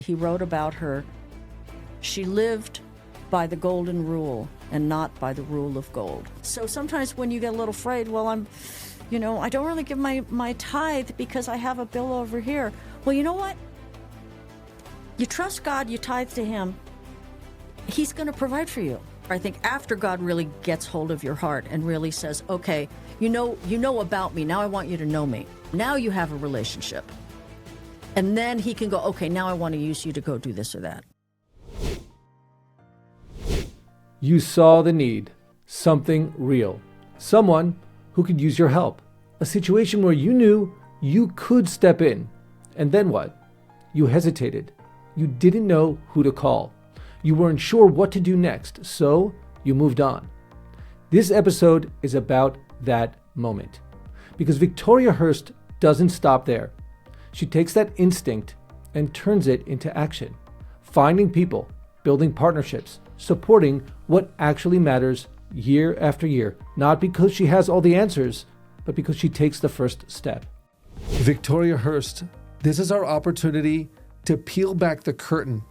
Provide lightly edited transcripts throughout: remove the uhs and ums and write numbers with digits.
He wrote about her, she lived by the golden rule and not by the rule of gold. So sometimes when you get a little afraid, well, I don't really give my tithe because I have a bill over here. Well, you know what? You trust God, you tithe to Him. He's going to provide for you. I think after God really gets hold of your heart and really says, okay, you know about me, now I want you to know me. Now you have a relationship. And then He can go, okay, now I want to use you to go do this or that. You saw the need, something real, someone who could use your help, a situation where you knew you could step in. And then what? You hesitated. You didn't know who to call. You weren't sure what to do next, so you moved on. This episode is about that moment, because Victoria Hearst doesn't stop there. She takes that instinct and turns it into action, finding people, building partnerships, supporting what actually matters year after year, not because she has all the answers, but because she takes the first step. Victoria Hearst, this is our opportunity to peel back the curtain.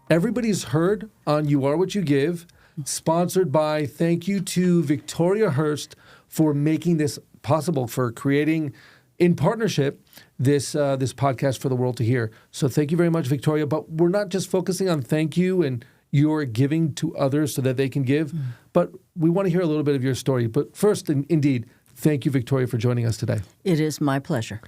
Everybody's heard on You Are What You Give, sponsored by, thank you to Victoria Hearst for making this possible, for creating in partnership this podcast for the world to hear. So thank you very much, Victoria. But we're not just focusing on thank you and your giving to others so that they can give, but we want to hear a little bit of your story. But first, indeed, thank you, Victoria, for joining us today. It is my pleasure.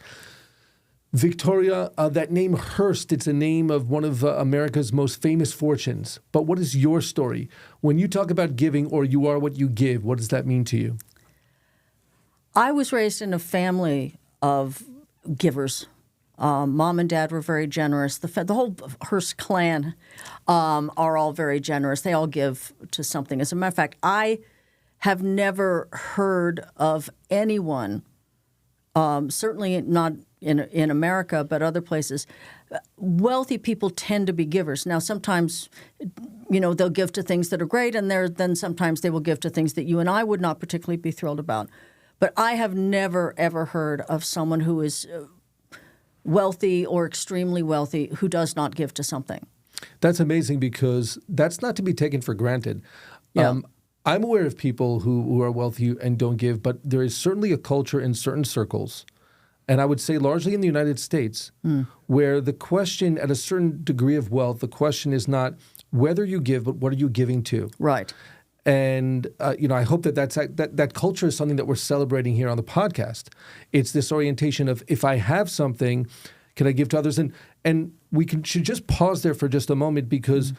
Victoria, that name Hearst, it's a name of one of America's most famous fortunes. But what is your story? When you talk about giving or you are what you give, what does that mean to you? I was raised in a family of givers. Mom and Dad were very generous. The whole Hearst clan are all very generous. They all give to something. As a matter of fact, I have never heard of anyone, certainly not in America, but other places. Wealthy people tend to be givers. Now, sometimes, they'll give to things that are great, and then sometimes they will give to things that you and I would not particularly be thrilled about. But I have never, ever heard of someone who is wealthy or extremely wealthy who does not give to something. That's amazing, because that's not to be taken for granted. Yeah. I'm aware of people who are wealthy and don't give, but there is certainly a culture in certain circles, and I would say largely in the United States, where the question at a certain degree of wealth, the question is not whether you give, but what are you giving to? Right. And, I hope that culture is something that we're celebrating here on the podcast. It's this orientation of, if I have something, can I give to others? And we should just pause there for just a moment, because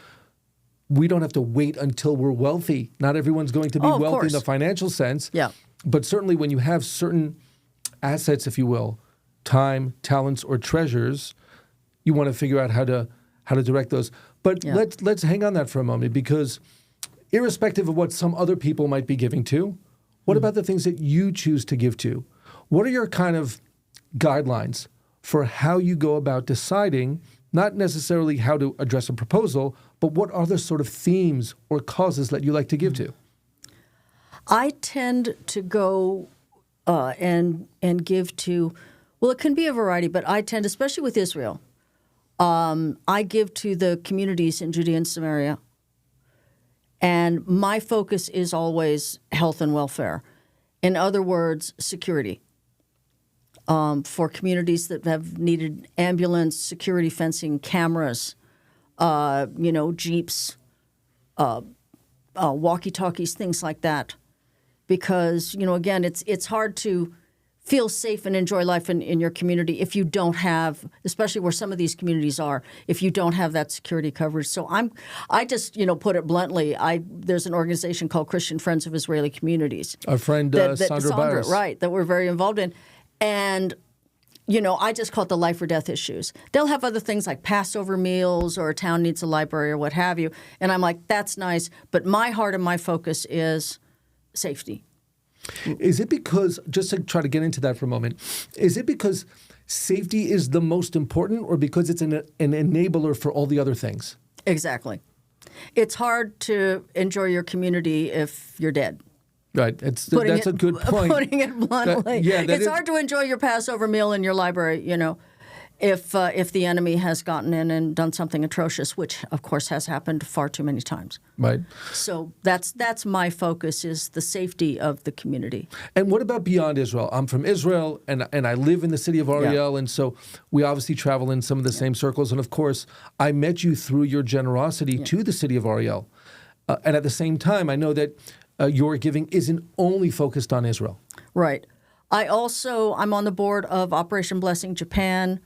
we don't have to wait until we're wealthy. Not everyone's going to be wealthy in the financial sense. Yeah. But certainly when you have certain assets, if you will, time, talents, or treasures, you want to figure out how to direct those. But let's hang on that for a moment, because irrespective of what some other people might be giving to, what about the things that you choose to give to? What are your kind of guidelines for how you go about deciding, not necessarily how to address a proposal, but what are the sort of themes or causes that you like to give to? I tend to go and give to, well, it can be a variety, but I tend, especially with Israel, I give to the communities in Judea and Samaria. And my focus is always health and welfare. In other words, security. For communities that have needed ambulance, security fencing, cameras, jeeps, walkie-talkies, things like that. Because, again, it's hard to feel safe and enjoy life in your community if you don't have, especially where some of these communities are, if you don't have that security coverage. So I just, put it bluntly, there's an organization called Christian Friends of Israeli Communities. Our friend Sandra Byers. Right, that we're very involved in. And, I just call it the life or death issues. They'll have other things like Passover meals, or a town needs a library, or what have you. And I'm like, that's nice. But my heart and my focus is safety. Is it because, just to try to get into that for a moment, is it because safety is the most important, or because it's an enabler for all the other things? Exactly. It's hard to enjoy your community if you're dead. Right. That's a good point. Putting it bluntly. It's hard to enjoy your Passover meal in your library, if the enemy has gotten in and done something atrocious, which of course has happened far too many times. Right. So that's my focus, is the safety of the community. And what about beyond Israel? I'm from Israel, and I live in the city of Ariel, and so we obviously travel in some of the same circles. And of course, I met you through your generosity to the city of Ariel. And at the same time, I know that your giving isn't only focused on Israel. Right. I'm on the board of Operation Blessing Japan,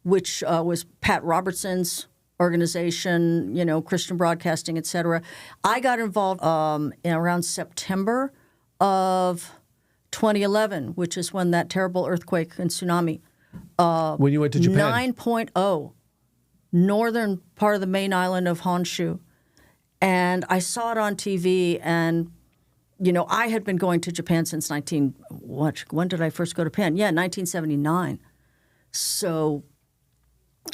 which was Pat Robertson's organization, Christian broadcasting, et cetera. I got involved in around September of 2011, which is when that terrible earthquake and tsunami. When you went to Japan? 9.0, northern part of the main island of Honshu. And I saw it on TV, and I had been going to Japan since when did I first go to Japan? Yeah, 1979. So,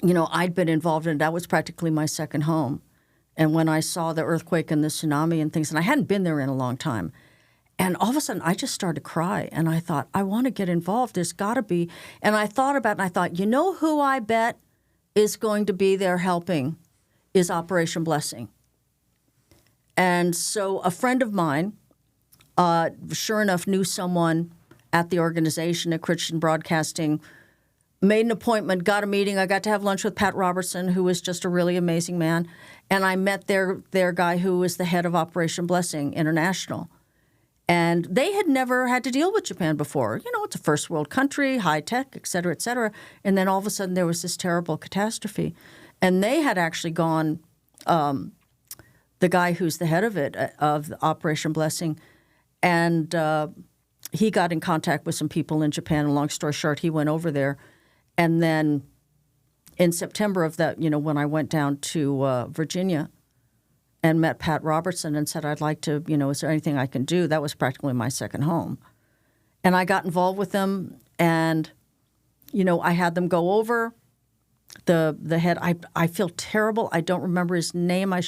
I'd been involved in it. That was practically my second home. And when I saw the earthquake and the tsunami and things, and I hadn't been there in a long time, and all of a sudden I just started to cry, and I thought, I want to get involved. There's got to be. And I thought about it, and I thought, who I bet is going to be there helping is Operation Blessing. And so a friend of mine, sure enough, knew someone at the organization at Christian Broadcasting, made an appointment, got a meeting. I got to have lunch with Pat Robertson, who was just a really amazing man. And I met their guy who was the head of Operation Blessing International. And they had never had to deal with Japan before. It's a first world country, high tech, et cetera, et cetera. And then all of a sudden there was this terrible catastrophe. And they had actually gone, the guy who's the head of it, of Operation Blessing, and he got in contact with some people in Japan. And long story short, he went over there. And then in September of that, when I went down to Virginia and met Pat Robertson and said, I'd like to, is there anything I can do? That was practically my second home. And I got involved with them, and, I had them go over. The head, I feel terrible. I don't remember his name. I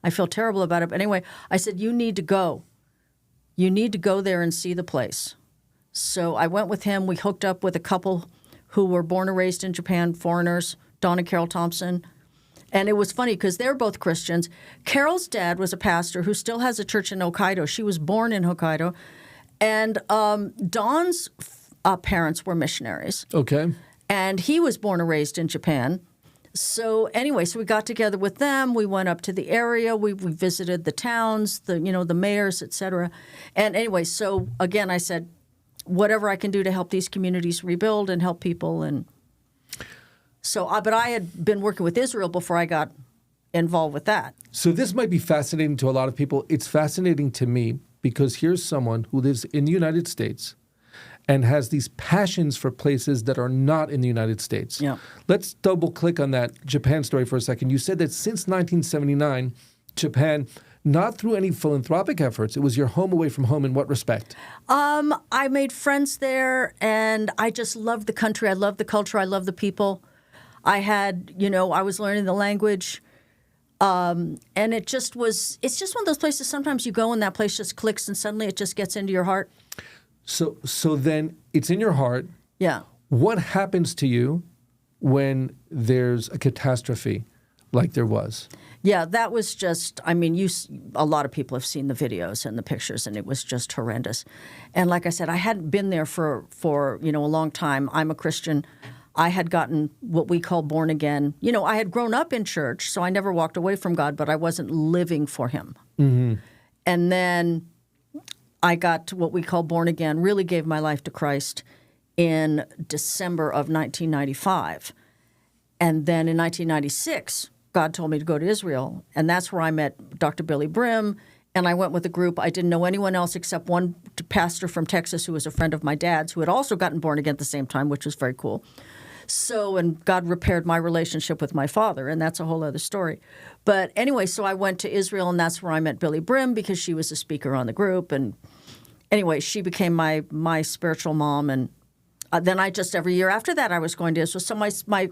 feel terrible about it. But anyway, I said, you need to go. You need to go there and see the place. So I went with him. We hooked up with a couple who were born and raised in Japan, foreigners, Don and Carol Thompson. And it was funny because they're both Christians. Carol's dad was a pastor who still has a church in Hokkaido. She was born in Hokkaido. And Don's parents were missionaries. Okay. And he was born and raised in Japan. So anyway, we got together with them. We went up to the area. We visited the towns, the mayors, et cetera. And anyway, so again, I said, whatever I can do to help these communities rebuild and help people. And so, but I had been working with Israel before I got involved with that. So this might be fascinating to a lot of people. It's fascinating to me because here's someone who lives in the United States and has these passions for places that are not in the United States. Yeah. Let's double click on that Japan story for a second. You said that since 1979, Japan, not through any philanthropic efforts, it was your home away from home. In what respect? I made friends there, and I just loved the country. I loved the culture. I loved the people. I had, I was learning the language. And it's just one of those places, sometimes you go and that place just clicks and suddenly it just gets into your heart. So then it's in your heart. Yeah. What happens to you when there's a catastrophe like there was? Yeah, that was just, a lot of people have seen the videos and the pictures, and it was just horrendous. And like I said, I hadn't been there for a long time. I'm a Christian. I had gotten what we call born again. I had grown up in church, so I never walked away from God, but I wasn't living for him. Mm-hmm. And then I got to what we call born again, really gave my life to Christ in December of 1995. And then in 1996, God told me to go to Israel, and that's where I met Dr. Billy Brim, and I went with a group. I didn't know anyone else except one pastor from Texas who was a friend of my dad's who had also gotten born again at the same time, which was very cool. So, and God repaired my relationship with my father, and that's a whole other story. But anyway, so I went to Israel, and that's where I met Billy Brim because she was a speaker on the group. And anyway, she became my spiritual mom. And then I just, every year after that, I was going to Israel. So my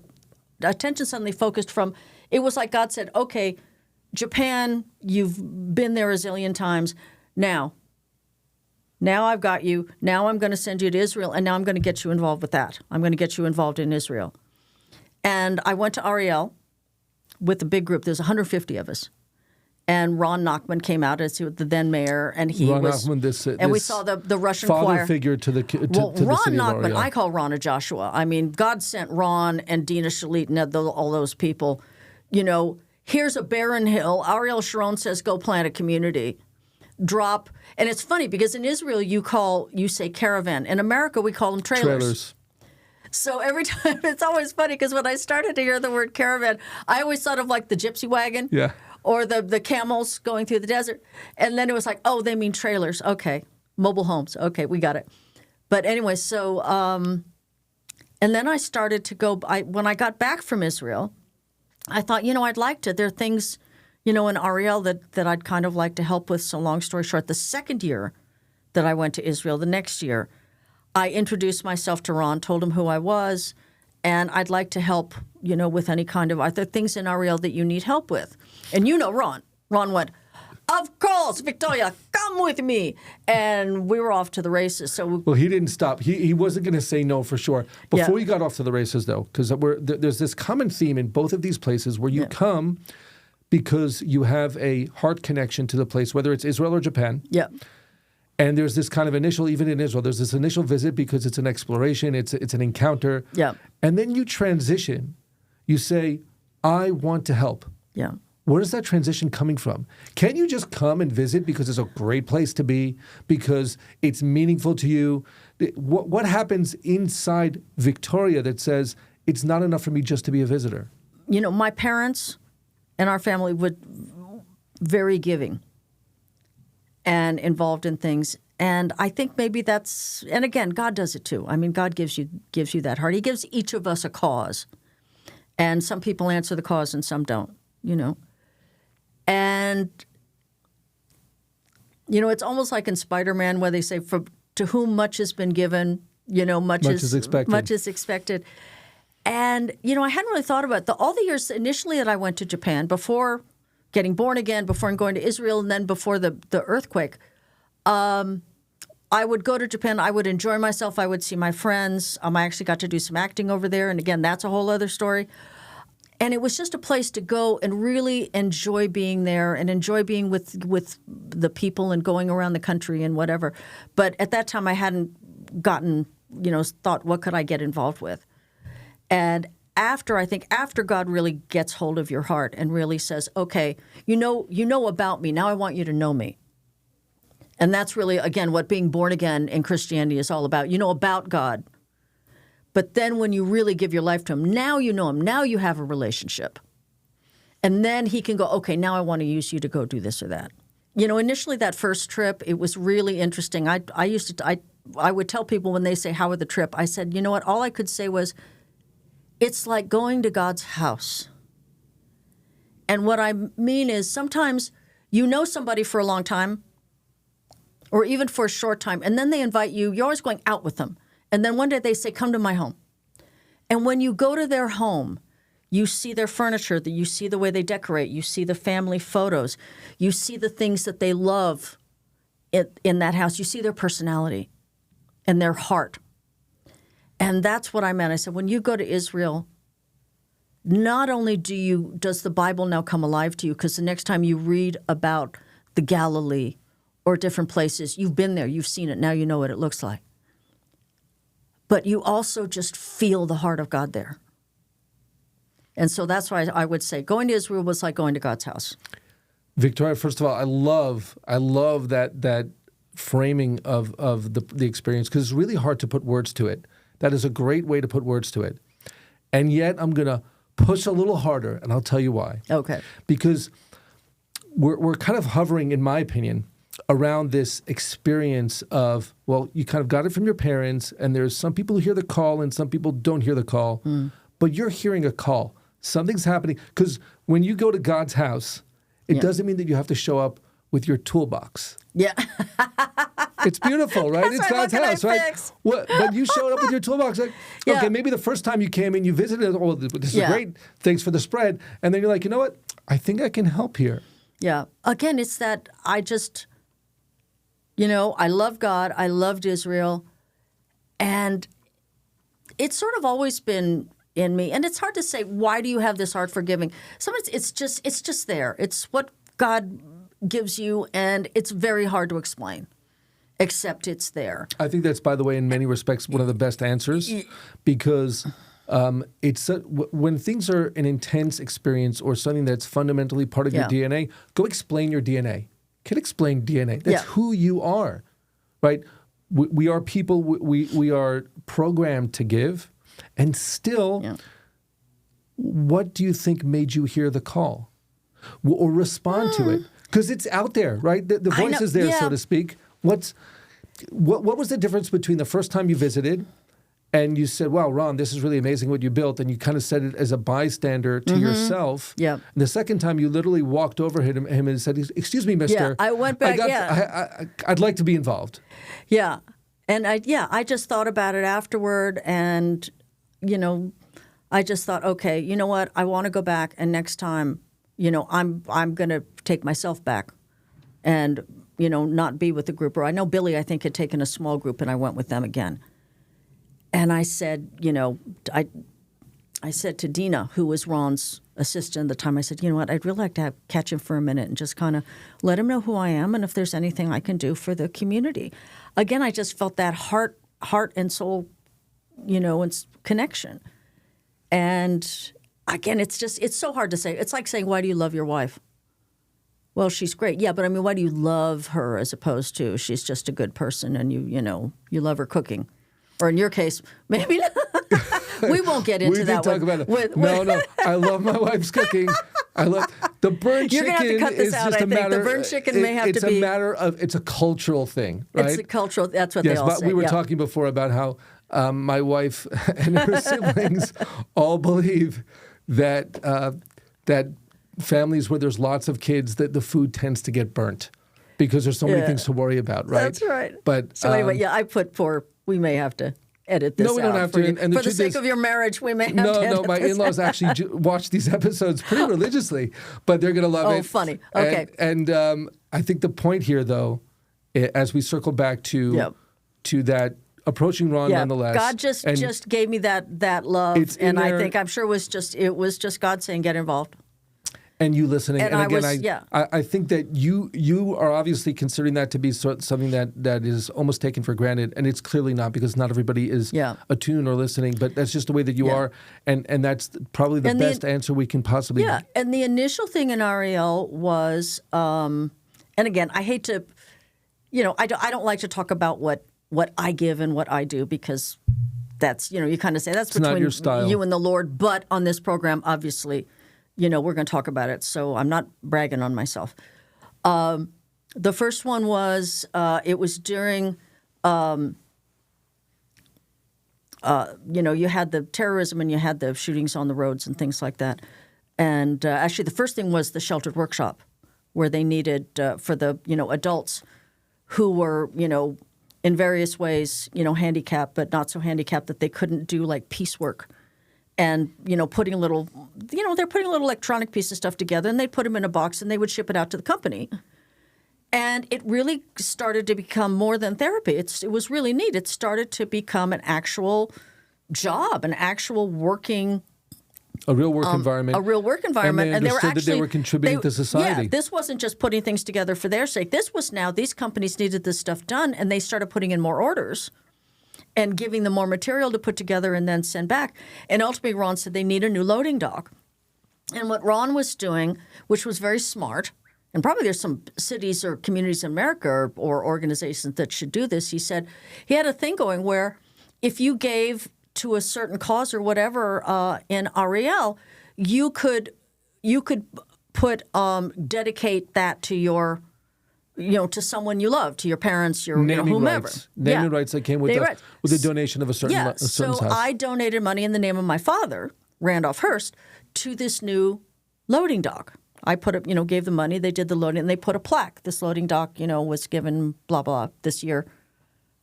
attention suddenly focused from, it was like God said, okay, Japan, you've been there a zillion times. Now, Now I've got you. Now I'm going to send you to Israel, and now I'm going to get you involved with that. I'm going to get you involved in Israel. And I went to Ariel with a big group. There's 150 of us. And Ron Nachman came out as the then mayor, and he Ron was. Nachman, and we saw the Russian father choir. figure to the to Well, the Ron city of Nachman, Ariel. I call Ron a Joshua. I mean, God sent Ron and Dina Shalit and all those people. You know, here's a barren hill. Ariel Sharon says, go plant a community. Drop. And it's funny because in Israel, you say caravan. In America, we call them trailers. So every time, it's always funny because when I started to hear the word caravan, I always thought of like the gypsy wagon. Yeah. Or the camels going through the desert. And then it was like, oh, they mean trailers. Okay. Mobile homes. Okay, we got it. But anyway, so, and then I started to go, when I got back from Israel, I thought, I'd like to. There are things, in Ariel that I'd kind of like to help with. So long story short, the second year that I went to Israel, the next year, I introduced myself to Ron, told him who I was, and I'd like to help, with any kind of, are there things in Ariel that you need help with? And Ron. Ron went, of course, Victoria, come with me. And we were off to the races. So Well, he didn't stop. He wasn't going to say no for sure. Before we got off to the races, though, because there's this common theme in both of these places where you come because you have a heart connection to the place, whether it's Israel or Japan. Yeah. And there's this kind of initial, even in Israel, there's this initial visit because it's an exploration, it's an encounter. Yeah. And then you transition. You say, I want to help. Yeah. Where is that transition coming from? Can you just come and visit because it's a great place to be, because it's meaningful to you? What happens inside Victoria that says it's not enough for me just to be a visitor? My parents and our family were very giving and involved in things. And I think maybe that's, and again, God does it too. I mean, God gives you that heart. He gives each of us a cause. And some people answer the cause and some don't, And, it's almost like in Spider-Man where they say, to whom much has been given, much is expected. Much is expected. And, I hadn't really thought about all the years initially that I went to Japan, before getting born again, before going to Israel, and then before the earthquake. I would go to Japan. I would enjoy myself. I would see my friends. I actually got to do some acting over there. And again, that's a whole other story. And it was just a place to go and really enjoy being there and enjoy being with the people and going around the country and whatever. But at that time, I hadn't gotten, thought, what could I get involved with? And after God really gets hold of your heart and really says, okay, you know about me. Now I want you to know me. And that's really, again, what being born again in Christianity is all about. About God. But then when you really give your life to him, now you know him. Now you have a relationship. And then he can go, okay, now I want to use you to go do this or that. Initially that first trip, it was really interesting. I would tell people when they say, how was the trip? I said, you know what? All I could say was, it's like going to God's house. And what I mean is sometimes you know somebody for a long time or even for a short time, and then they invite you. You're always going out with them. And then one day they say, come to my home. And when you go to their home, you see their furniture, you see the way they decorate, you see the family photos, you see the things that they love in that house, you see their personality and their heart. And that's what I meant. I said, when you go to Israel, not only does the Bible now come alive to you, because the next time you read about the Galilee or different places, you've been there, you've seen it, now you know what it looks like. But you also just feel the heart of God there. And so that's why I would say going to Israel was like going to God's house. Victoria, first of all, I love that framing of the experience, because it's really hard to put words to it. That is a great way to put words to it. And yet I'm going to push a little harder, and I'll tell you why. Okay. Because we're kind of hovering, in my opinion, around this experience of, well, you kind of got it from your parents, and there's some people who hear the call and some people don't hear the call, but you're hearing a call. Something's happening. Because when you go to God's house, it doesn't mean that you have to show up with your toolbox. Yeah. It's beautiful, right? It's God's house, right? But you showed up with your toolbox. Like, okay, maybe the first time you came in, you visited, oh, this is great. Thanks for the spread. And then you're like, you know what? I think I can help here. Yeah. Again, it's that I love God. I loved Israel. And it's sort of always been in me. And it's hard to say, why do you have this heart for giving? Sometimes it's just there. It's what God gives you, and it's very hard to explain, except it's there. I think that's, by the way, in many respects, one of the best answers, because when things are an intense experience or something that's fundamentally part of your DNA, go explain your DNA. Can explain DNA. That's who you are, right? We are people. We are programmed to give, and still, what do you think made you hear the call or respond to it? Because it's out there, right? The voice is there, so to speak. What was the difference between the first time you visited and you said, wow, Ron, this is really amazing what you built, and you kind of said it as a bystander to yourself. Yeah. And the second time you literally walked over him and said, excuse me, mister. Yeah, I went back, I'd like to be involved. Yeah. And I just thought about it afterward, and, I just thought, okay, you know what? I want to go back, and next time, I'm going to take myself back and, not be with the group. Or I know Billy, I think, had taken a small group, and I went with them again. And I said, I said to Dina, who was Ron's assistant at the time, I said, you know what, I'd really like to catch him for a minute and just kind of let him know who I am and if there's anything I can do for the community. Again, I just felt that heart and soul, and connection. And again, it's so hard to say. It's like saying, why do you love your wife? Well, she's great. Yeah, but I mean, why do you love her as opposed to she's just a good person and you love her cooking? Or in your case, maybe not. We won't get into that. We did talk about it. No. I love my wife's cooking. I love the burnt chicken. You're going to have to cut this out, I think. The burnt chicken may have to be. It's a matter of, it's a cultural thing, right? It's a cultural, that's what they all say. We were talking before about how my wife and her siblings all believe that families where there's lots of kids, that the food tends to get burnt because there's so many things to worry about, right? That's right. But so anyway, I put we may have to edit this out. No, we don't have to. And for the sake of your marriage, we may have to edit this. No, my in-laws actually watch these episodes pretty religiously, but they're going to love it. Oh, funny. Okay. And I think the point here, though, as we circle back to that approaching Ron nonetheless. God just gave me that love, and I'm sure it was just God saying, get involved. And you listening. And again, I think that you are obviously considering that to be something that is almost taken for granted. And it's clearly not, because not everybody is attuned or listening. But that's just the way that you are. And that's probably the best answer we can possibly give. And the initial thing in Ariel was, and again, I hate to, I don't like to talk about what I give and what I do, because that's, you kind of say that's between not your style. You and the Lord. But on this program, obviously, we're going to talk about it, so I'm not bragging on myself. The first one was, it was during, you had the terrorism and you had the shootings on the roads and things like that. And actually, the first thing was the sheltered workshop, where they needed for the adults who were in various ways handicapped, but not so handicapped that they couldn't do like piecework. And, putting a little, they're putting a little electronic piece of stuff together, and they'd put them in a box and they would ship it out to the company. And it really started to become more than therapy. It was really neat. It started to become an actual job, an actual working a real work environment. A real work environment. And they understood that they were contributing to society. Yeah, this wasn't just putting things together for their sake. This was now these companies needed this stuff done, and they started putting in more orders and giving them more material to put together and then send back. And ultimately, Ron said they need a new loading dock. And what Ron was doing, which was very smart, and probably there's some cities or communities in America or organizations that should do this, he said he had a thing going where if you gave to a certain cause or whatever in Ariel, you could put dedicate that to your to someone you love, to your parents, your whomever. Rights. Naming rights that came with the donation of a certain house. So I donated money in the name of my father, Randolph Hearst, to this new loading dock. I put up, gave the money, they did the loading, and they put a plaque. This loading dock, was given blah, blah, this year,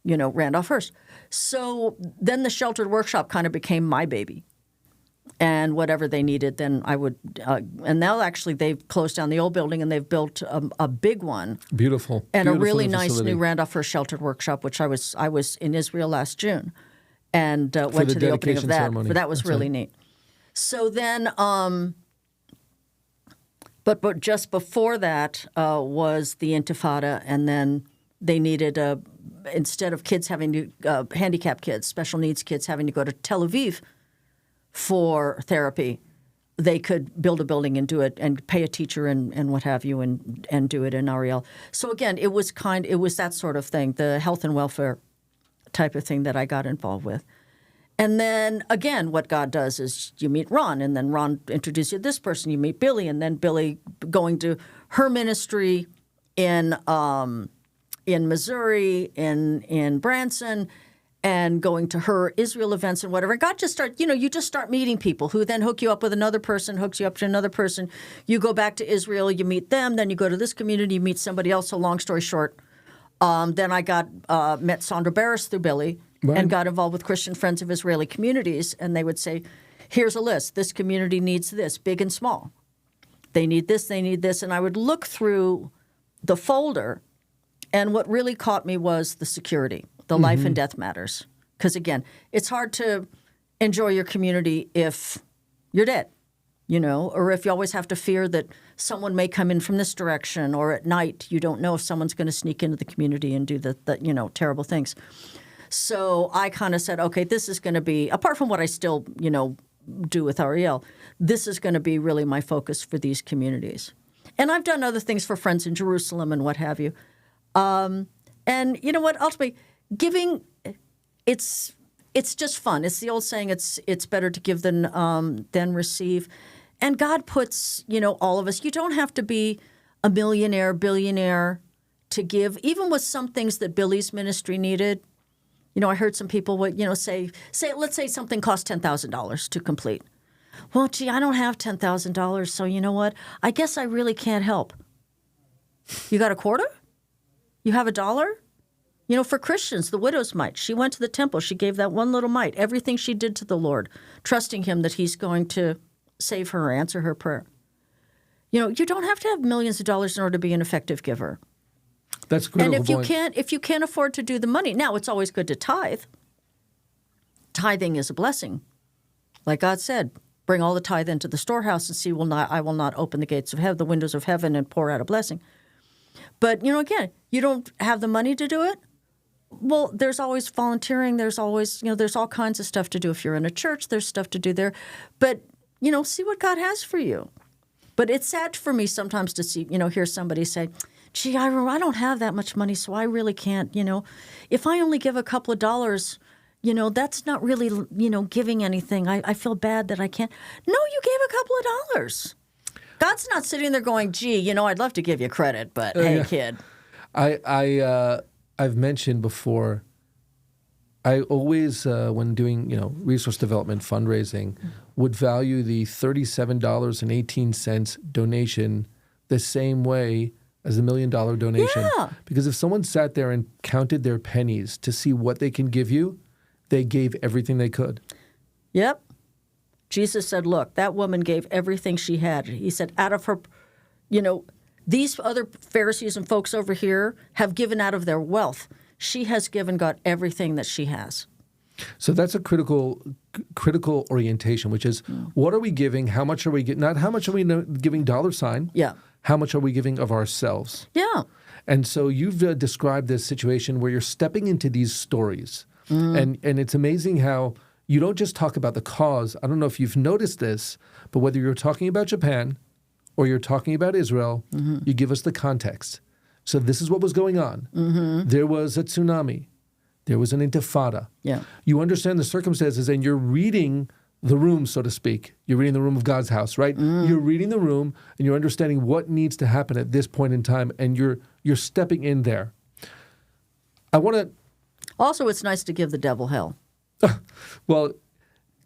Randolph Hearst. So then the sheltered workshop kind of became my baby. And whatever they needed, then I would. And now actually they've closed down the old building and they've built a big one. Beautiful. And Beautiful a really nice facility. new Randolph Hearst Sheltered Workshop, which I was in Israel last June, and went the to the opening of dedication that. ceremony. But that was That's really right. neat. So then, but just before that was the Intifada, and then they needed instead of kids having to handicapped kids, special needs kids having to go to Tel Aviv for therapy, they could build a building and do it and pay a teacher and what have you and do it in Ariel. So again, it was that sort of thing, the health and welfare type of thing that I got involved with. And then again, what God does is you meet Ron, and then Ron introduces you to this person. You meet Billy, and then Billy going to her ministry in Missouri, in Branson, and going to her Israel events and whatever. God just you just start meeting people who then hook you up with another person, hooks you up to another person. You go back to Israel, you meet them, then you go to this community, you meet somebody else. So long story short, then I met Sandra Barris through Billy and got involved with Christian Friends of Israeli Communities. And they would say, here's a list. This community needs this, big and small. They need this, they need this. And I would look through the folder, and what really caught me was the security. The life and death matters. Because, again, it's hard to enjoy your community if you're dead, or if you always have to fear that someone may come in from this direction, or at night you don't know if someone's going to sneak into the community and do the terrible things. So I kind of said, okay, this is going to be, apart from what I still, do with Ariel, this is going to be really my focus for these communities. And I've done other things for Friends in Jerusalem and what have you. And you know what? Ultimately, giving, it's just fun. It's the old saying, it's better to give than receive. And God puts, all of us. You don't have to be a millionaire, billionaire to give. Even with some things that Billy's ministry needed. I heard some people say let's say something cost $10,000 to complete. Well, gee, I don't have $10,000, so you know what? I guess I really can't help. You got a quarter? You have $1? For Christians, the widow's mite. She went to the temple. She gave that one little mite, everything she did to the Lord, trusting him that he's going to save her or answer her prayer. You don't have to have millions of dollars in order to be an effective giver. That's a critical And point. if you can't afford to do the money, now it's always good to tithe. Tithing is a blessing. Like God said, bring all the tithe into the storehouse and see, I will not open the gates of heaven, the windows of heaven, and pour out a blessing. But, again, you don't have the money to do it. Well, there's always volunteering. There's always, there's all kinds of stuff to do. If you're in a church, there's stuff to do there. But, see what God has for you. But it's sad for me sometimes to see, hear somebody say, gee, I don't have that much money, so I really can't, if I only give a couple of dollars, that's not really, giving anything. I feel bad that I can't. No, you gave a couple of dollars. God's not sitting there going, gee, I'd love to give you credit, but hey, kid. I've mentioned before, I always, when doing, resource development fundraising, would value the $37.18 donation the same way as a $1 million donation. Yeah. Because if someone sat there and counted their pennies to see what they can give you, they gave everything they could. Yep. Jesus said, look, that woman gave everything she had. He said, out of her, these other Pharisees and folks over here have given out of their wealth. She has given God everything that she has. So that's a critical orientation, which is what are we giving? How much are we giving? Not how much are we giving $? Yeah. How much are we giving of ourselves? Yeah. And so you've described this situation where you're stepping into these stories. And it's amazing how you don't just talk about the cause. I don't know if you've noticed this, but whether you're talking about Japan or you're talking about Israel, you give us the context. So this is what was going on. There was a tsunami. There was an intifada. Yeah. You understand the circumstances and you're reading the room, so to speak. You're reading the room of God's house, right? You're reading the room and you're understanding what needs to happen at this point in time, and you're stepping in there. I want to... Also, it's nice to give the devil hell. Well,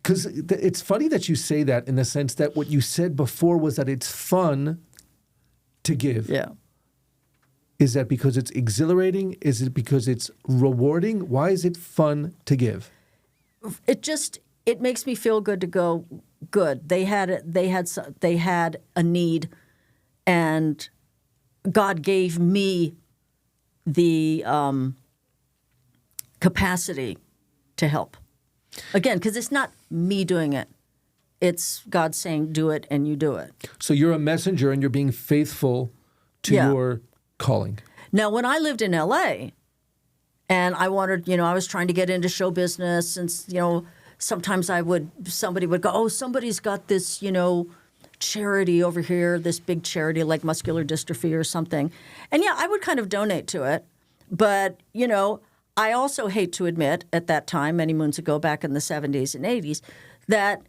because it's funny that you say that in the sense that what you said before was that it's fun to give. Yeah. Is that because it's exhilarating? Is it because it's rewarding? Why is it fun to give? It it makes me feel good to go, good. They had a need, and God gave me the capacity to help. Again, because it's not me doing it. It's God saying, do it, and you do it. So you're a messenger and you're being faithful to your calling. Now, when I lived in L.A., and I wanted, I was trying to get into show business, and, sometimes somebody would go, oh, somebody's got this, charity over here, this big charity like muscular dystrophy or something. And I would kind of donate to it. But, I also hate to admit at that time, many moons ago, back in the 70s and 80s, that,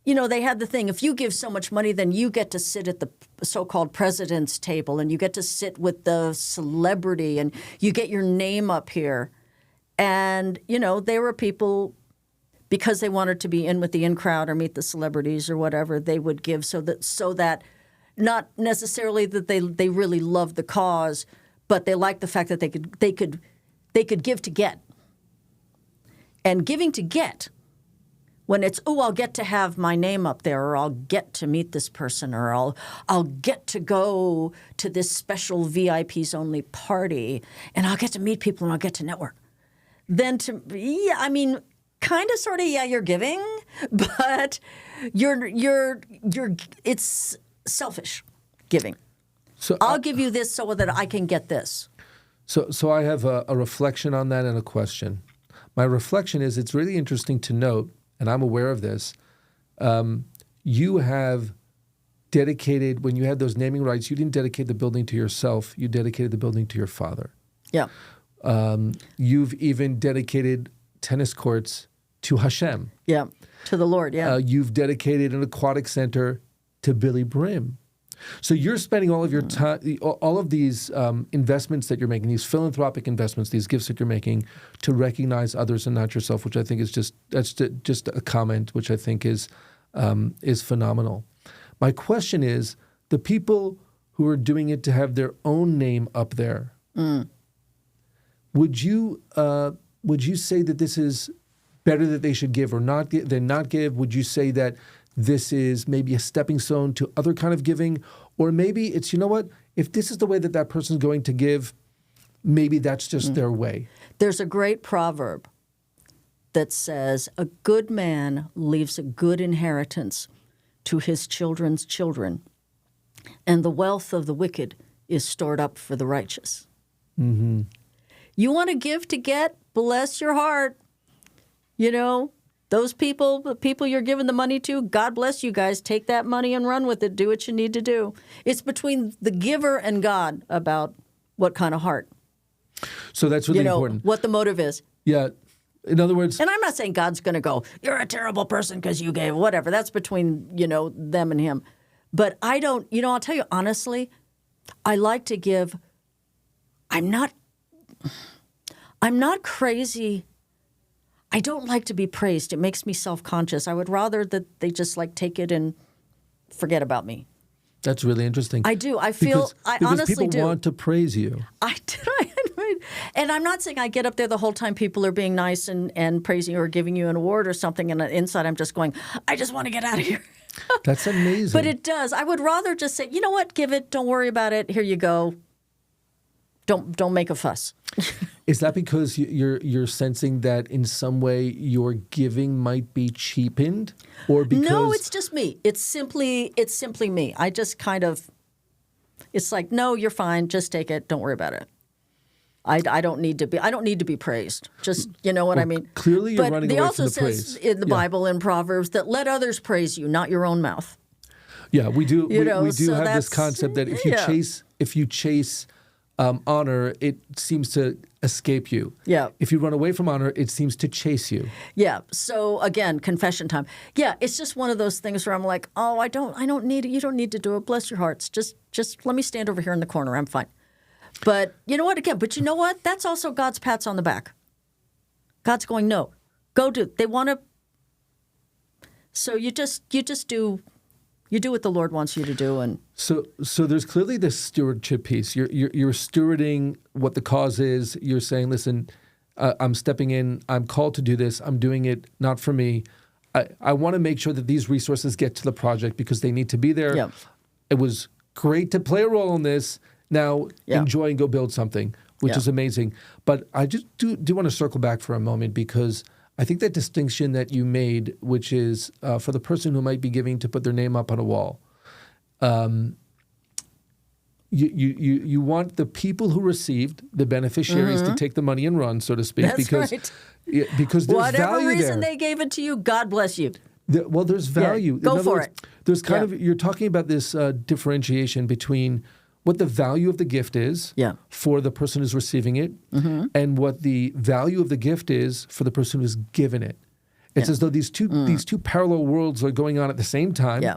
they had the thing, if you give so much money, then you get to sit at the so-called president's table and you get to sit with the celebrity and you get your name up here. And, there were people, because they wanted to be in with the in crowd or meet the celebrities or whatever, they would give so that not necessarily that they really loved the cause, but they liked the fact that they could give to get. And giving to get, when it's, I'll get to have my name up there, or I'll get to meet this person, or I'll get to go to this special VIPs only party, and I'll get to meet people and I'll get to network. Then kind of, sort of, you're giving, but it's selfish giving. So I'll give you this so that I can get this. So I have a reflection on that and a question. My reflection is, it's really interesting to note, and I'm aware of this, you have dedicated, when you had those naming rights, you didn't dedicate the building to yourself, you dedicated the building to your father. Yeah. You've even dedicated tennis courts to Hashem. Yeah, to the Lord, yeah. You've dedicated an aquatic center to Billy Brim. So you're spending all of your time, all of these investments that you're making, these philanthropic investments, these gifts that you're making to recognize others and not yourself, which I think is just a comment, which I think is phenomenal. My question is, the people who are doing it to have their own name up there, would you say that this is better that they should give or not than not give? Would you say that this is maybe a stepping stone to other kind of giving? Or maybe it's, if this is the way that person's going to give, maybe that's just their way. There's a great proverb that says, a good man leaves a good inheritance to his children's children, and the wealth of the wicked is stored up for the righteous. Mm-hmm. You want to give to get? Bless your heart. Those people, the people you're giving the money to, God bless you guys. Take that money and run with it. Do what you need to do. It's between the giver and God about what kind of heart. So that's really important. What the motive is. Yeah. In other words... And I'm not saying God's going to go, you're a terrible person because you gave, whatever. That's between, them and him. But I don't, I'll tell you honestly, I like to give. I'm not crazy. I don't like to be praised. It makes me self-conscious. I would rather that they just take it and forget about me. That's really interesting. I do. I feel, I honestly do. Because people want to praise you. And I'm not saying I get up there the whole time people are being nice and praising you or giving you an award or something, and inside I'm just going, I just want to get out of here. That's amazing. But it does. I would rather just say, you know what, give it. Don't worry about it. Here you go. Don't make a fuss. Is that because you're sensing that in some way your giving might be cheapened, or because? No, it's just me. It's simply me. I just kind of. It's like, no, you're fine. Just take it. Don't worry about it. I don't need to be praised. Just I mean. Clearly, you're running away from the praise. But he also says in the Bible in Proverbs that let others praise you, not your own mouth. Yeah, we do. We do have this concept that if you chase honor, it seems to escape you. Yeah. If you run away from honor, it seems to chase you. Yeah. So again, confession time. Yeah, it's just one of those things where I'm like, oh, I don't need it. You don't need to do it. Bless your hearts. Just let me stand over here in the corner. I'm fine. But you know what? Again, but you know what? That's also God's pats on the back. God's going, no, go do. They want to. So you just do. You do what the Lord wants you to do, and so there's clearly this stewardship piece. You're stewarding what the cause is. You're saying, listen, I'm stepping in. I'm called to do this. I'm doing it not for me. I want to make sure that these resources get to the project because they need to be there. Yep. It was great to play a role in this. Now Yep. enjoy and go build something, which Yep. is amazing. But I just do want to circle back for a moment because I think that distinction that you made, which is for the person who might be giving to put their name up on a wall, you want the people who received, the beneficiaries, to take the money and run, so to speak. That's because, right. Because there's Whatever value reason there. they gave it to you, God bless you. Well, there's value. go In other for words, it. There's kind Yeah. of, you're talking about this differentiation between what the value of the gift is Yeah. for the person who's receiving it and what the value of the gift is for the person who's given it. It's as though these two parallel worlds are going on at the same time. Yeah.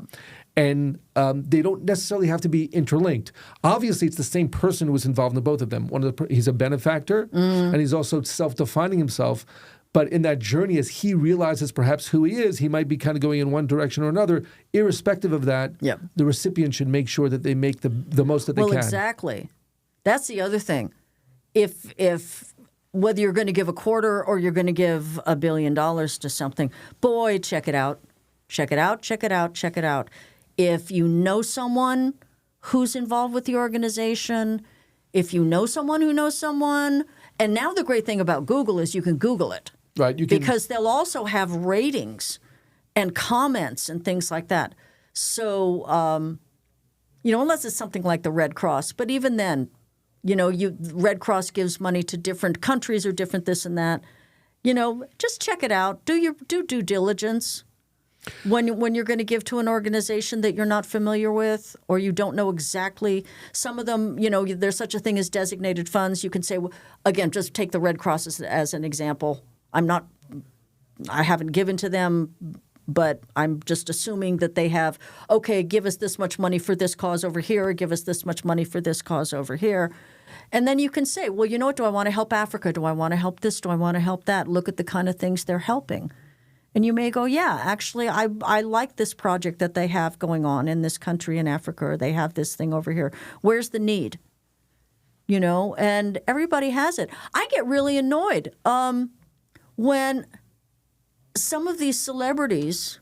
And they don't necessarily have to be interlinked. Obviously, it's the same person who was involved in both of them. He's a benefactor, and he's also self-defining himself. But in that journey, as he realizes perhaps who he is, he might be kind of going in one direction or another. Irrespective of that, Yep. the recipient should make sure that they make the most that they Well, can. exactly. That's the other thing. If whether you're going to give a quarter or you're going to give $1 billion to something, boy, check it out. Check it out, check it out, check it out. If you know someone who's involved with the organization, if you know someone who knows someone, and now the great thing about Google is you can Google it. Right, you can, Because they'll also have ratings and comments and things like that. So, unless it's something like the Red Cross, but even then, Red Cross gives money to different countries or different this and that. Just check it out. Do due diligence. When you're going to give to an organization that you're not familiar with or you don't know exactly, some of them, there's such a thing as designated funds. You can say, well, again, just take the Red Cross as an example. I haven't given to them, but I'm just assuming that they have, okay, give us this much money for this cause over here, or give us this much money for this cause over here. And then you can say, well, you know what, do I want to help Africa? Do I want to help this? Do I want to help that? Look at the kind of things they're helping. And you may go, yeah, actually, I like this project that they have going on in this country in Africa, or they have this thing over here. Where's the need? And everybody has it. I get really annoyed when some of these celebrities,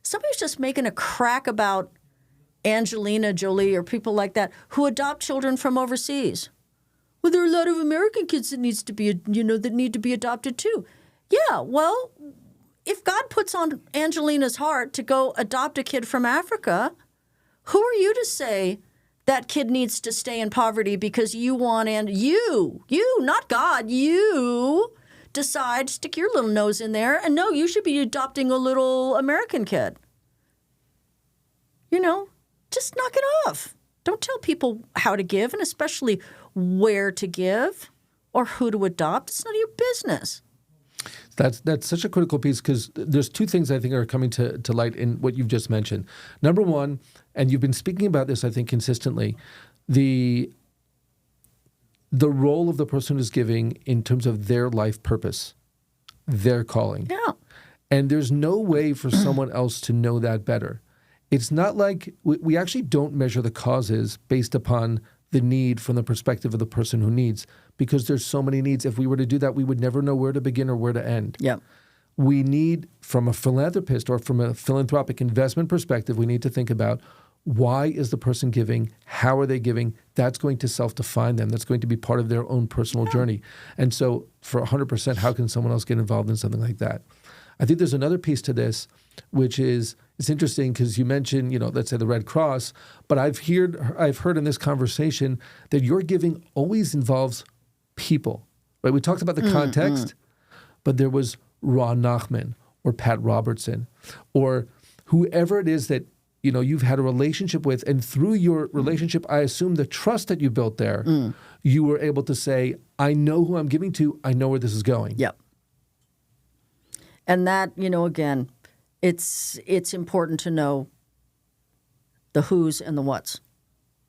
somebody's just making a crack about Angelina Jolie or people like that who adopt children from overseas. Well, there are a lot of American kids that need to be adopted too. Yeah, well, if God puts on Angelina's heart to go adopt a kid from Africa, who are you to say that kid needs to stay in poverty because you want you, not God, you decide, stick your little nose in there, and no, you should be adopting a little American kid. Just knock it off. Don't tell people how to give, and especially where to give or who to adopt. It's none of your business. That's such a critical piece because there's two things I think are coming to light in what you've just mentioned. Number one, and you've been speaking about this, I think, consistently, the role of the person who's giving in terms of their life purpose, their calling. Yeah. And there's no way for someone else to know that better. It's not like we actually don't measure the causes based upon the need from the perspective of the person who needs, because there's so many needs. If we were to do that, we would never know where to begin or where to end. Yeah. We need, from a philanthropist or from a philanthropic investment perspective, we need to think about why is the person giving? How are they giving? That's going to self-define them. That's going to be part of their own personal journey. And so for 100%, how can someone else get involved in something like that? I think there's another piece to this, which is, it's interesting because you mentioned, let's say the Red Cross, but I've heard in this conversation that your giving always involves people, right? We talked about the context, but there was Ron Nachman or Pat Robertson or whoever it is that, you've had a relationship with, and through your relationship, I assume the trust that you built there, you were able to say, I know who I'm giving to, I know where this is going. Yep. And that, again, it's important to know the who's and the what's.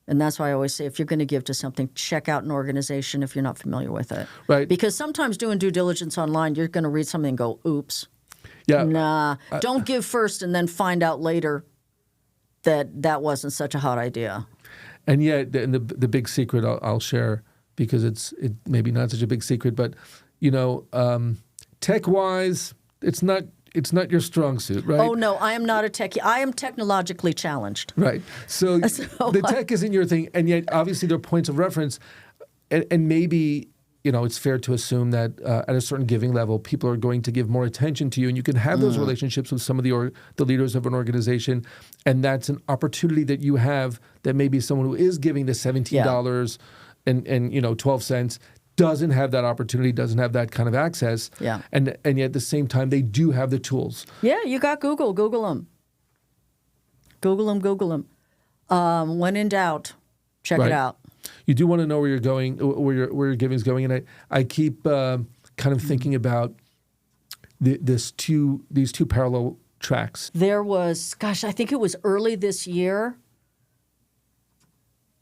And that's why I always say, if you're going to give to something, check out an organization if you're not familiar with it. Right. Because sometimes doing due diligence online, you're going to read something and go, oops. Yeah. Nah, don't give first and then find out later that wasn't such a hot idea. And yet, the big secret I'll share, because it maybe not such a big secret, but, tech-wise, it's not it's not your strong suit, right? Oh, no, I am not a techie. I am technologically challenged. Right. So the tech isn't your thing, and yet obviously there are points of reference, and maybe it's fair to assume that at a certain giving level, people are going to give more attention to you, and you can have those relationships with some of the leaders of an organization, and that's an opportunity that you have that maybe someone who is giving the $17 and 12 cents doesn't have that opportunity, doesn't have that kind of access. Yeah. And yet at the same time, they do have the tools. Yeah, you got Google. Google them. Google them. When in doubt, check it out. You do want to know where you're going, where your giving is going. And I keep kind of thinking about these two parallel tracks. There was, I think it was early this year,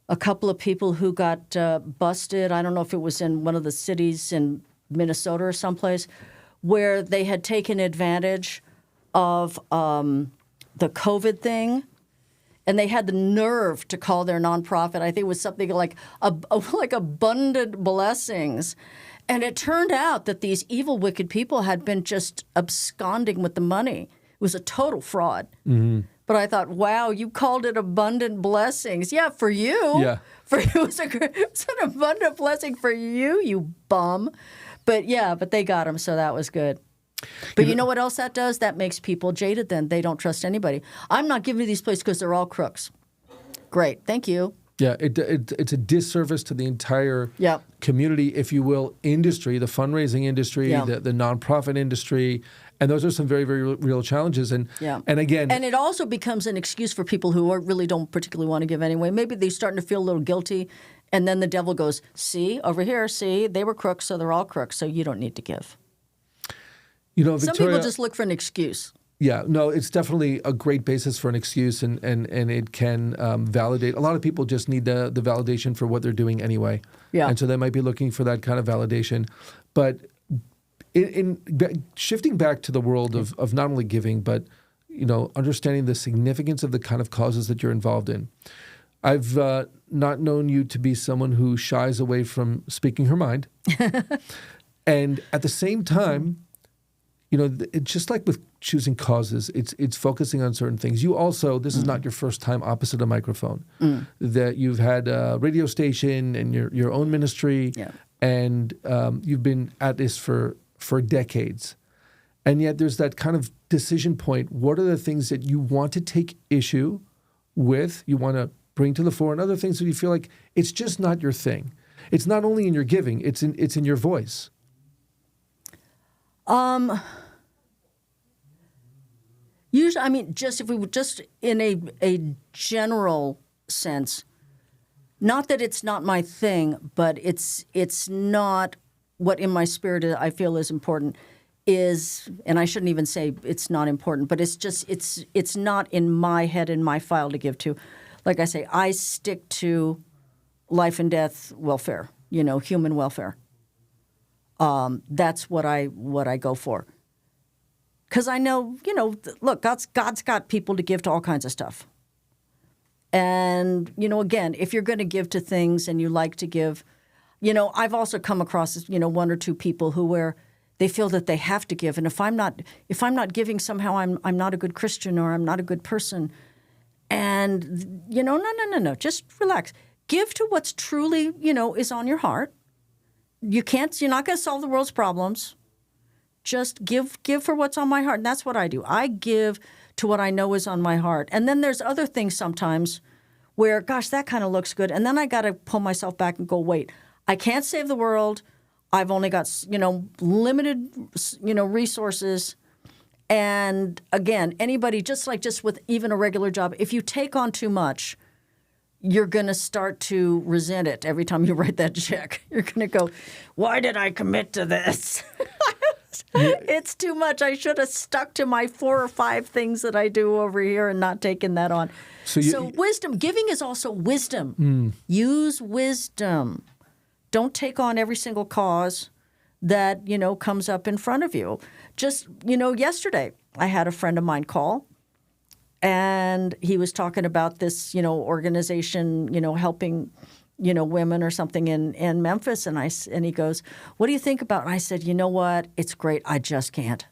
a couple of people who got busted. I don't know if it was in one of the cities in Minnesota or someplace, where they had taken advantage of the COVID thing, and they had the nerve to call their nonprofit. I think it was something like Abundant Blessings. And it turned out that these evil, wicked people had been just absconding with the money. It was a total fraud. Mm-hmm. But I thought, wow, you called it abundant blessings. Yeah, for you. Yeah. For you, it was an abundant blessing for you, you bum. But they got him, so that was good. But you know what else that does? That makes people jaded then. They don't trust anybody. I'm not giving you these places because they're all crooks. Great, thank you. Yeah, it's a disservice to the entire community, if you will, industry, the fundraising industry, the nonprofit industry. And those are some very, very real challenges. And again... And it also becomes an excuse for people who really don't particularly want to give anyway. Maybe they're starting to feel a little guilty. And then the devil goes, see, over here, see, they were crooks, so they're all crooks, so you don't need to give. Victoria, some people just look for an excuse. Yeah, no, it's definitely a great basis for an excuse, and it can validate. A lot of people just need the validation for what they're doing anyway. Yeah. And so they might be looking for that kind of validation. But in shifting back to the world of not only giving, but understanding the significance of the kind of causes that you're involved in. I've not known you to be someone who shies away from speaking her mind. And at the same time, it's just like with choosing causes, it's focusing on certain things. You also, this is not your first time opposite a microphone, that you've had a radio station and your own ministry, and you've been at this for decades. And yet there's that kind of decision point. What are the things that you want to take issue with, you want to bring to the fore, and other things that you feel like it's just not your thing? It's not only in your giving, it's in your voice. Usually, just if we would just in a general sense, not that it's not my thing, but it's not what in my spirit I feel is important is, and I shouldn't even say it's not important, but it's just it's not in my head, in my file to give to. Like I say, I stick to life and death welfare, human welfare. That's what I go for. Because I know, look, God's got people to give to all kinds of stuff. And, again, if you're going to give to things and you like to give, I've also come across, one or two people where they feel that they have to give. And if I'm not giving, somehow I'm not a good Christian or I'm not a good person. And, no, just relax. Give to what's truly, is on your heart. You're not going to solve the world's problems. Just give for what's on my heart. And that's what I do. I give to what I know is on my heart. And then there's other things sometimes where, gosh, that kind of looks good. And then I got to pull myself back and go, wait, I can't save the world. I've only got, limited, resources. And again, anybody, just with even a regular job, if you take on too much, you're going to start to resent it every time you write that check. You're going to go, why did I commit to this? It's too much. I should have stuck to my 4 or 5 things that I do over here and not taken that on. So wisdom. Giving is also wisdom. Use wisdom. Don't take on every single cause that, comes up in front of you. Just, yesterday I had a friend of mine call. And he was talking about this, organization, helping, women or something in Memphis. And he goes, what do you think about it? And I said, you know what? It's great. I just can't.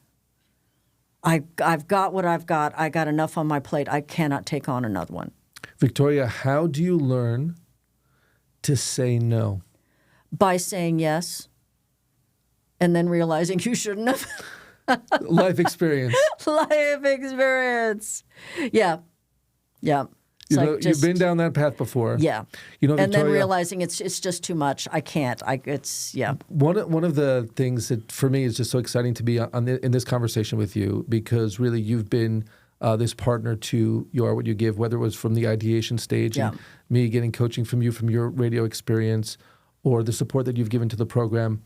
I've got what I've got. I got enough on my plate. I cannot take on another one. Victoria, how do you learn to say no? By saying yes and then realizing you shouldn't have. Life experience. Life experience. Yeah. Yeah. It's like You've been down that path before. Yeah. Victoria, and then realizing it's just too much. I can't. Yeah. One of the things that for me is just so exciting to be in this conversation with you, because really you've been this partner to You Are What You Give, whether it was from the ideation stage and me getting coaching from you from your radio experience, or the support that you've given to the program.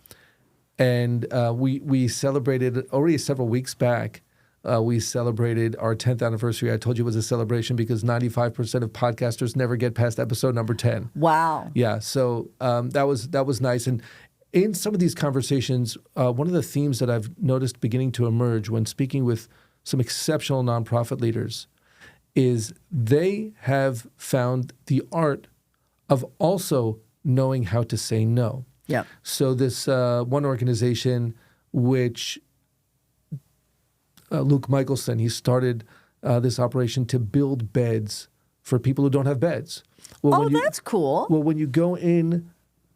And we celebrated already several weeks back. We celebrated our 10th anniversary. I told you it was a celebration because 95% of podcasters never get past episode number 10. Wow. Yeah, so that was nice. And in some of these conversations, one of the themes that I've noticed beginning to emerge when speaking with some exceptional nonprofit leaders is they have found the art of also knowing how to say no. Yeah. So this one organization, which Luke Michelson, he started this operation to build beds for people who don't have beds. Well, that's cool. Well, when you go in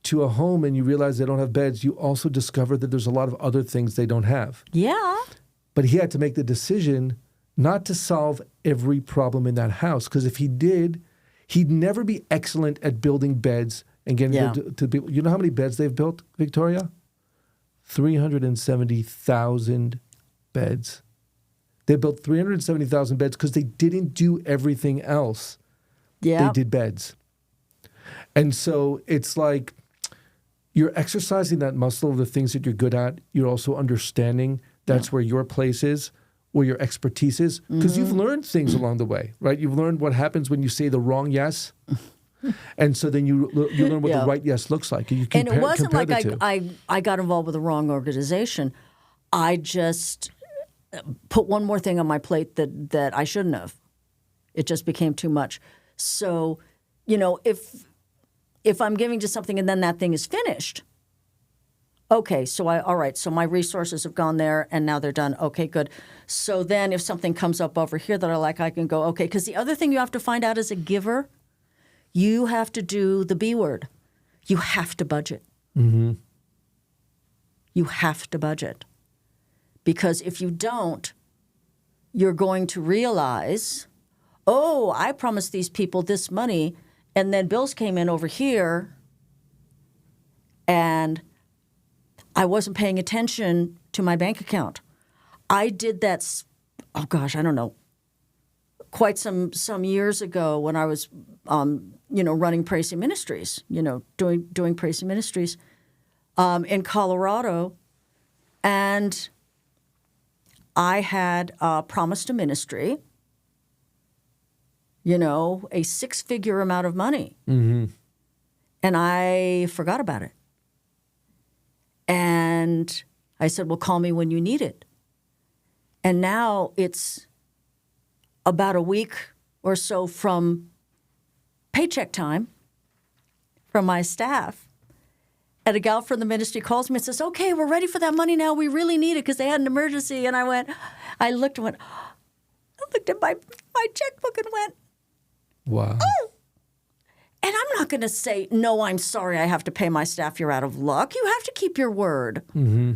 to a home and you realize they don't have beds, you also discover that there's a lot of other things they don't have. Yeah. But he had to make the decision not to solve every problem in that house, because if he did, he'd never be excellent at building beds and getting them to people. You know how many beds they've built, Victoria? 370,000 beds. They built 370,000 beds because they didn't do everything else. Yeah. They did beds. And so it's like you're exercising that muscle of the things that you're good at. You're also understanding that's where your place is, where your expertise is, because you've learned things along the way, right? You've learned what happens when you say the wrong yes. And so then you learn what the right yes looks like. You and it wasn't like I got involved with the wrong organization. I just put one more thing on my plate that I shouldn't have. It just became too much. So, if I'm giving to something and then that thing is finished, okay, all right, so my resources have gone there and now they're done. Okay, good. So then if something comes up over here that I like, I can go, okay, because the other thing you have to find out as a giver, you have to do the B word. You have to budget. Mm-hmm. You have to budget. Because if you don't, you're going to realize, oh, I promised these people this money, and then bills came in over here, and I wasn't paying attention to my bank account. I did that, I don't know, quite some years ago when I was, running Praise Ministries, doing Praise Ministries in Colorado, and I had promised a ministry, a six-figure amount of money. Mm-hmm. And I forgot about it. And I said, well, call me when you need it. And now it's about a week or so from paycheck time from my staff. And a gal from the ministry calls me and says, okay, we're ready for that money now. We really need it because they had an emergency. And I looked at my checkbook and went, wow. Oh. And I'm not going to say, no, I'm sorry, I have to pay my staff. You're out of luck. You have to keep your word. Mm-hmm.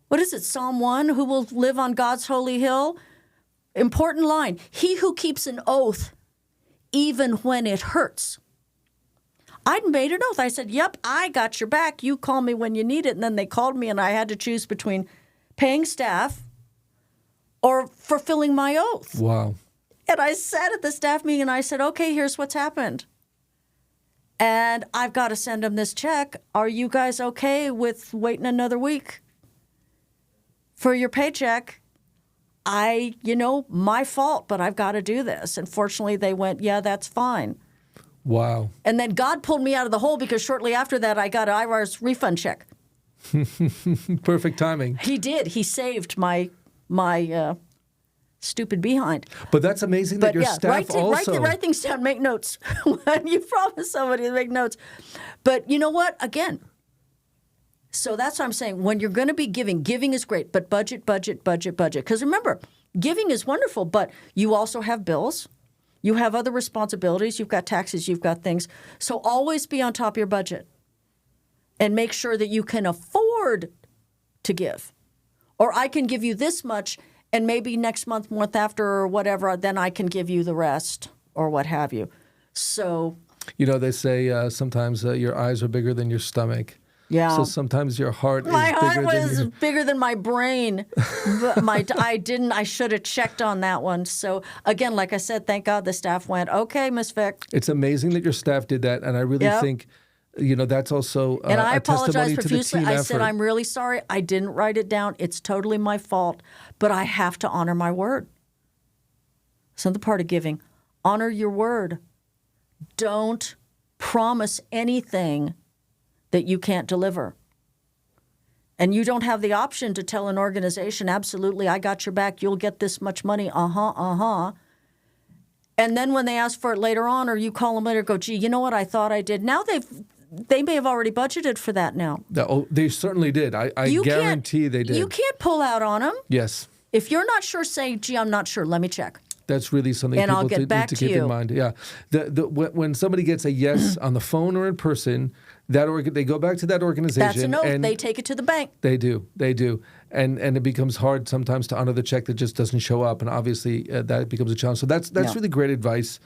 What is it? Psalm 1, who will live on God's holy hill? Important line. He who keeps an oath, even when it hurts. I'd made an oath. I said, yep, I got your back. You call me when you need it. And then they called me and I had to choose between paying staff or fulfilling my oath. Wow. And I sat at the staff meeting and I said, okay, here's what's happened. And I've got to send them this check. Are you guys okay with waiting another week for your paycheck? My fault, but I've got to do this. And fortunately, they went, yeah, that's fine. Wow. And then God pulled me out of the hole because shortly after that, I got an IRS refund check. Perfect timing. He did. He saved my stupid behind. But that's amazing that your staff also... Write things down, make notes. When you promise somebody to make notes. But you know what? Again, so that's what I'm saying. When you're going to be giving is great, but budget. Because remember, giving is wonderful, but you also have bills. You have other responsibilities. You've got taxes. You've got things. So always be on top of your budget and make sure that you can afford to give. Or I can give you this much, and maybe next month after, or whatever, then I can give you the rest or what have you. So, They say sometimes your eyes are bigger than your stomach. yeah. So sometimes your heart My is heart bigger was than bigger than my brain. I should have checked on that one. So again, like I said, thank God the staff went, okay, Miss Vic. It's amazing that your staff did that, and I really Yep. think, that's also And I a testimony apologize to the profusely. team I effort. said, I'm really sorry. I didn't write it down. It's totally my fault. But I have to honor my word. It's another part of giving. Honor your word. Don't promise anything that you can't deliver. And you don't have the option to tell an organization, absolutely, I got your back. You'll get this much money. And then when they ask for it later on, or you call them later, go, gee, you know what? I thought I did. Now they may have already budgeted for that now. They certainly did. I guarantee they did. You can't pull out on them. Yes. If you're not sure, say, gee, I'm not sure. Let me check. That's really something And people I'll get need back to to keep you. in mind. Yeah, when somebody gets a yes on the phone or in person, they go back to that organization. That's a no. And They take it to the bank. They do, and it becomes hard sometimes to honor the check that just doesn't show up, and obviously that becomes a challenge. So that's really great advice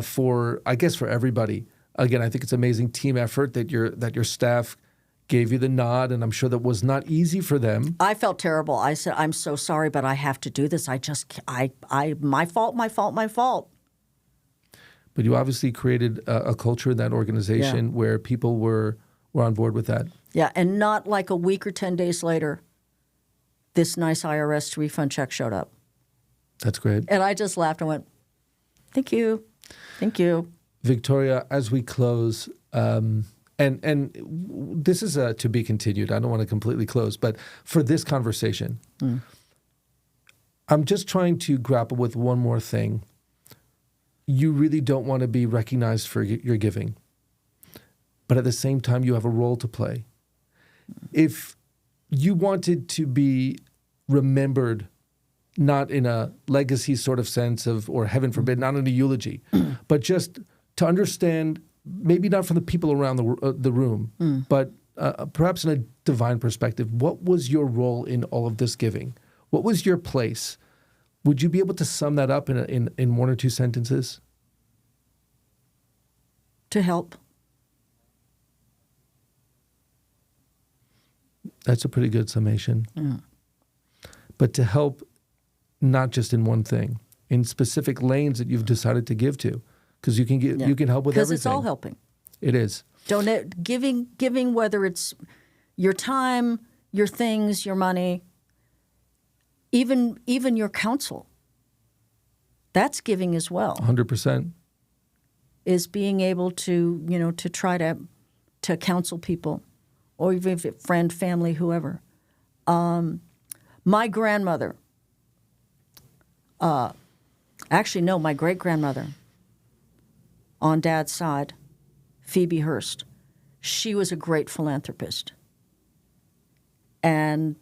for everybody. Again, I think it's amazing team effort that your staff gave you the nod, and I'm sure that was not easy for them. I felt terrible. I said, I'm so sorry, but I have to do this. My fault. But you obviously created a culture in that organization where people were on board with that. Yeah, and not like a week or 10 days later, this nice IRS refund check showed up. That's great. And I just laughed and went, thank you. Thank you. Victoria, as we close, and this is to be continued. I don't want to completely close, but for this conversation, I'm just trying to grapple with one more thing. You really don't want to be recognized for your giving, but at the same time, you have a role to play. If you wanted to be remembered, not in a legacy sort of sense or heaven forbid, not in a eulogy, but just to understand, maybe not from the people around the room, but perhaps in a divine perspective, what was your role in all of this giving? What was your place? Would you be able to sum that up in one or two sentences? To help. That's a pretty good summation. Yeah. But to help not just in one thing, in specific lanes that you've decided to give to, because you can you can help with everything. Because it's all helping. It is. Giving, whether it's your time, your things, your money, even your counsel. That's giving as well. 100%. Is being able to, to try to counsel people, or even if it's friend, family, whoever. My grandmother, my great-grandmother on Dad's side, Phoebe Hearst, she was a great philanthropist. And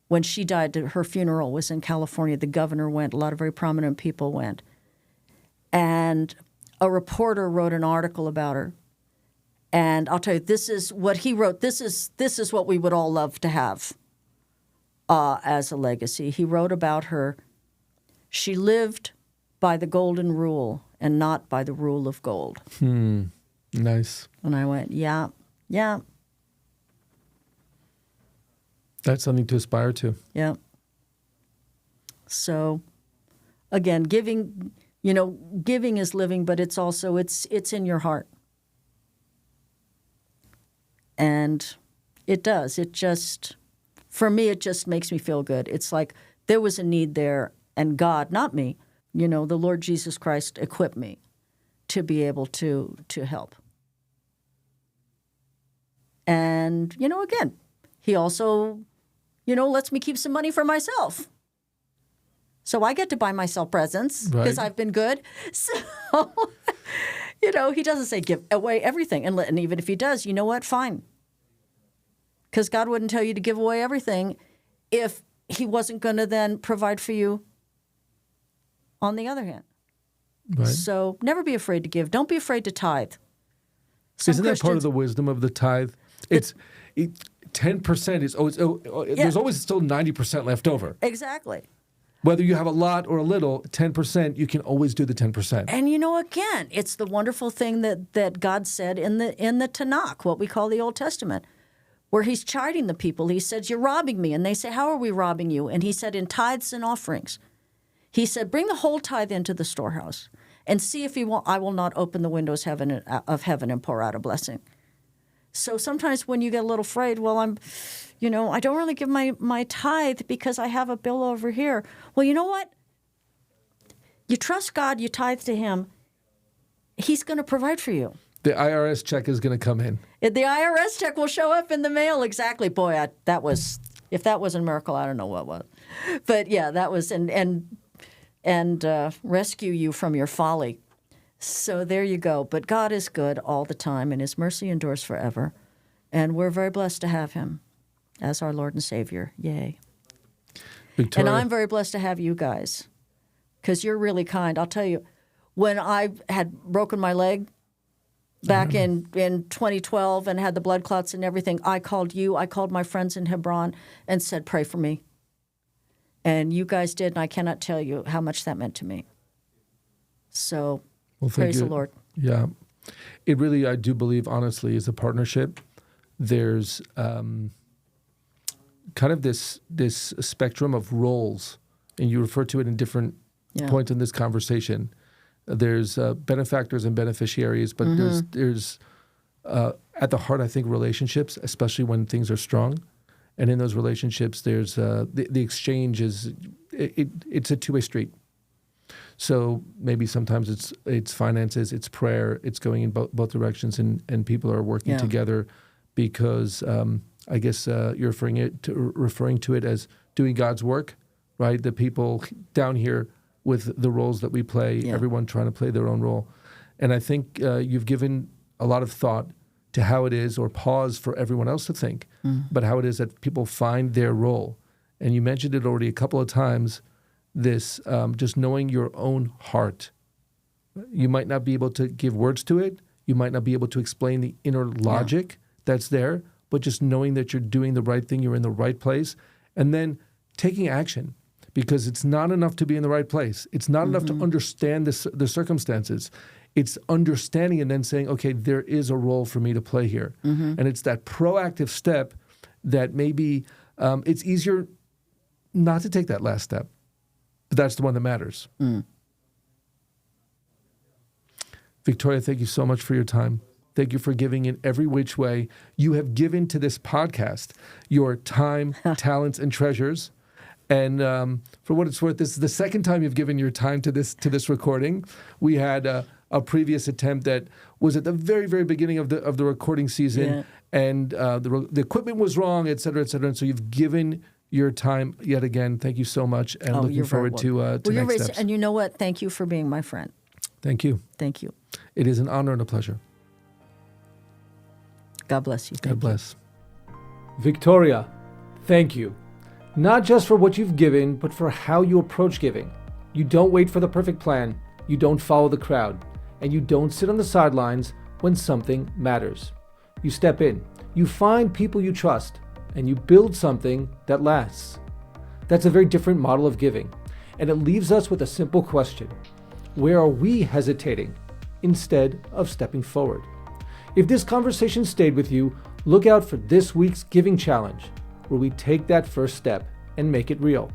when she died, her funeral was in California. The governor went. A lot of very prominent people went. And a reporter wrote an article about her. And I'll tell you, this is what he wrote. This is what we would all love to have as a legacy. He wrote about her. She lived by the golden rule and not by the rule of gold. Nice. And I went, yeah. That's something to aspire to. Yeah. So, again, giving is living, but it's also it's in your heart. And it does. It just, for me, it just makes me feel good. It's like there was a need there, and God, not me, the Lord Jesus Christ equipped me to be able to help. And, again, he also, lets me keep some money for myself. So I get to buy myself presents because I've been good. So, he doesn't say give away everything. And even if he does, you know what? Fine. Because God wouldn't tell you to give away everything if he wasn't going to then provide for you on the other hand. Right. So never be afraid to give. Don't be afraid to tithe. Isn't that part of the wisdom of the tithe? 10% is always, there's always still 90% left over. Exactly. Whether you have a lot or a little, 10%, you can always do the 10%. And again, it's the wonderful thing that God said in the Tanakh, what we call the Old Testament, where he's chiding the people. He says, you're robbing me. And they say, how are we robbing you? And he said, in tithes and offerings. He said, bring the whole tithe into the storehouse and see if I will not open the windows of heaven and pour out a blessing. So sometimes when you get a little afraid, well, I don't really give my tithe because I have a bill over here. Well, you know what? You trust God, you tithe to him. He's going to provide for you. The IRS check is going to come in. The IRS check will show up in the mail. Exactly. Boy, if that wasn't a miracle, I don't know what was. But yeah, that was, and rescue you from your folly. So there you go. But God is good all the time, and his mercy endures forever. And we're very blessed to have him as our Lord and Savior. Yay. Victoria. And I'm very blessed to have you guys because you're really kind. I'll tell you, when I had broken my leg back in 2012 and had the blood clots and everything, I called you. I called my friends in Hebron and said, pray for me. And you guys did, and I cannot tell you how much that meant to me. So praise the Lord. Yeah. It really, I do believe, honestly, is a partnership. There's kind of this spectrum of roles, and you refer to it in different points in this conversation. There's benefactors and beneficiaries, but there's at the heart, I think, relationships, especially when things are strong. And in those relationships, there's the exchange it's a two-way street. So maybe sometimes it's finances, it's prayer, it's going in both directions, and people are working together because I guess you're referring to it as doing God's work, right? The people down here with the roles that we play, everyone trying to play their own role. And I think you've given a lot of thought to how it is, or pause for everyone else to think, but how it is that people find their role. And you mentioned it already a couple of times, this just knowing your own heart. You might not be able to give words to it. You might not be able to explain the inner logic that's there, but just knowing that you're doing the right thing, you're in the right place, and then taking action. Because it's not enough to be in the right place. It's not enough to understand the circumstances. It's understanding and then saying, okay, there is a role for me to play here. And it's that proactive step that maybe it's easier not to take that last step. But that's the one that matters. Victoria, thank you so much for your time. Thank you for giving in every which way. You have given to this podcast your time, talents, and treasures. And for what it's worth, this is the second time you've given your time to this recording. We had a previous attempt that was at the very, very beginning of the recording season, and the equipment was wrong, et cetera, et cetera. And so you've given your time yet again. Thank you so much, and looking forward to next steps. And you know what? Thank you for being my friend. Thank you. Thank you. It is an honor and a pleasure. God bless you. God bless. Victoria, thank you. Not just for what you've given, but for how you approach giving. You don't wait for the perfect plan, you don't follow the crowd, and you don't sit on the sidelines when something matters. You step in, you find people you trust, and you build something that lasts. That's a very different model of giving, and it leaves us with a simple question. Where are we hesitating instead of stepping forward? If this conversation stayed with you, look out for this week's Giving Challenge, where we take that first step and make it real.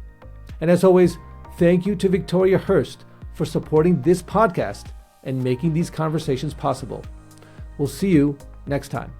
And as always, thank you to Victoria Hearst for supporting this podcast and making these conversations possible. We'll see you next time.